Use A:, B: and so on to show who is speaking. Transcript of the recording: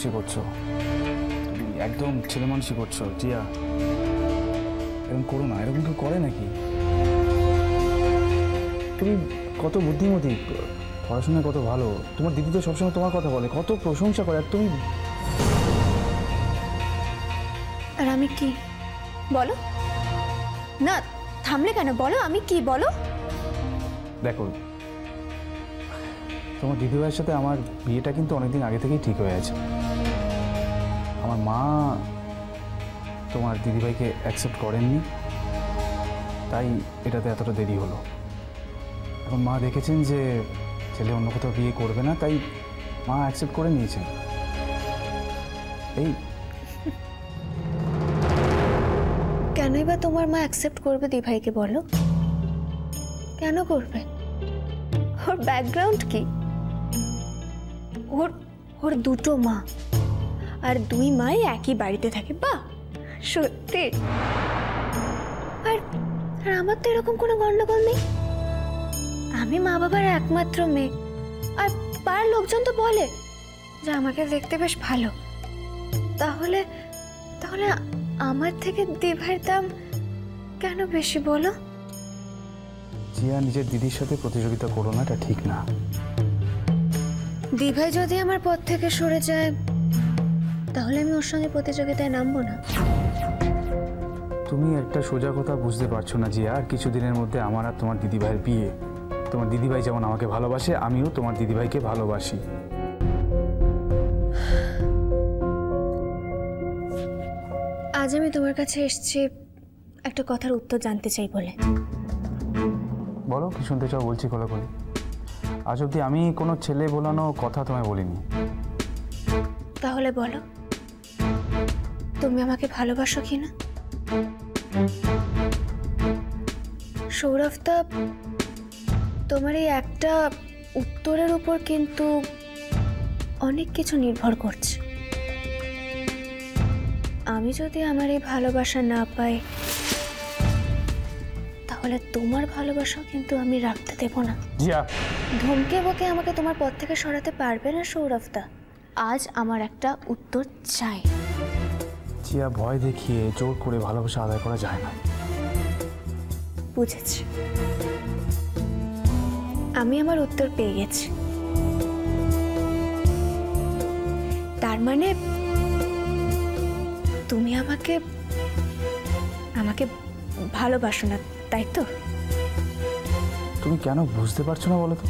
A: মানুষই করছো, তুমি একদম ছেলে মানুষই করছো জিয়া। এরকম করো না, এরকম কেউ করে নাকি? তুমি কত বুদ্ধিমতী, পড়াশোনায় কত ভালো, তোমার দিদি তো সবসময় তোমার কথা বলে, কত প্রশংসা করে, আর তুমি।
B: আর আমি কি বলো না, থামলে কেন? বলো আমি কি, বলো।
A: দেখো, তোমার দিদিভাইয়ের সাথে আমার বিয়েটা কিন্তু অনেকদিন আগে থেকেই ঠিক হয়ে আছে। আমার মা তোমার দিদিভাইকে অ্যাকসেপ্ট করেননি, তাই এটাতে এতটা দেরি হলো। এখন মা দেখেছেন যে ছেলে অন্য কোথাও বিয়ে করবে না, তাই মা অ্যাকসেপ্ট করে নিয়েছেন। এই
B: কেনই বা তোমার মা অ্যাকসেপ্ট করবে দিভাইকে, বলো? কেন করবে? ওর ব্যাকগ্রাউন্ড কি? ওর ওর দুটো মা, আর দুই মাই একই বাড়িতে থাকে। বাহ, সত্যি। আর আমার তো এরকম কোনো গন্ডগোল নেই। আমি মা বাবার একমাত্র মেয়ে, আর পাড়ার লোকজন তো বলে যে আমাকে দেখতে বেশ ভালো। তাহলে তাহলে আমার থেকে দিভাইয়ের দাম কেন বেশি, বলো?
A: জিয়া, নিজের দিদির সাথে প্রতিযোগিতা করো না, এটা ঠিক না।
B: দিভাই যদি আমার পথ থেকে সরে যায়, তাহলে আমি ওর সঙ্গে প্রতিযোগিতায় নামবো না।
A: তুমি একটা সোজা কথা বুঝতে পারছো না জিয়া। আর কিছুদিনের মধ্যে আমার আর তোমার দিদিভাইয়ের বিয়ে। তোমার দিদিভাই যেমন আমাকে ভালোবাসে, আমিও তোমার দিদিভাইকে ভালোবাসি।
B: আজ আমি তোমার কাছে এসেছি একটা কথার উত্তর জানতে চাই বলে।
A: বলো, কি শুনতে চাও? বলছি খোলা করে। আজ অব্দি আমি কোনো ছেলে বলানো কথা তোমায় বলিনি।
B: তাহলে বলো, তুমি আমাকে ভালোবাসো কিনা? সৌরভদা, তোমার এই একটা উত্তরের উপর কিন্তু অনেক কিছু নির্ভর করছে। আমি যদি আমার এই ভালোবাসা না পাই, তাহলে তোমার ভালোবাসাও কিন্তু আমি রাখতে দেব না। ধমকে বকে আমাকে তোমার পথ থেকে সরাতে পারবে না সৌরভদা। আজ আমার একটা উত্তর চাই।
A: জিয়া, ভয় দেখিয়ে জোর করে ভালোবাসা আদায় করা যায় না।
B: বুঝেছি, আমি আমার উত্তর পেয়ে গেছি। তার মানে তুমি আমাকে আমাকে ভালোবাসো না, তাই তো?
A: তুমি কেন বুঝতে পারছো না বলো তো?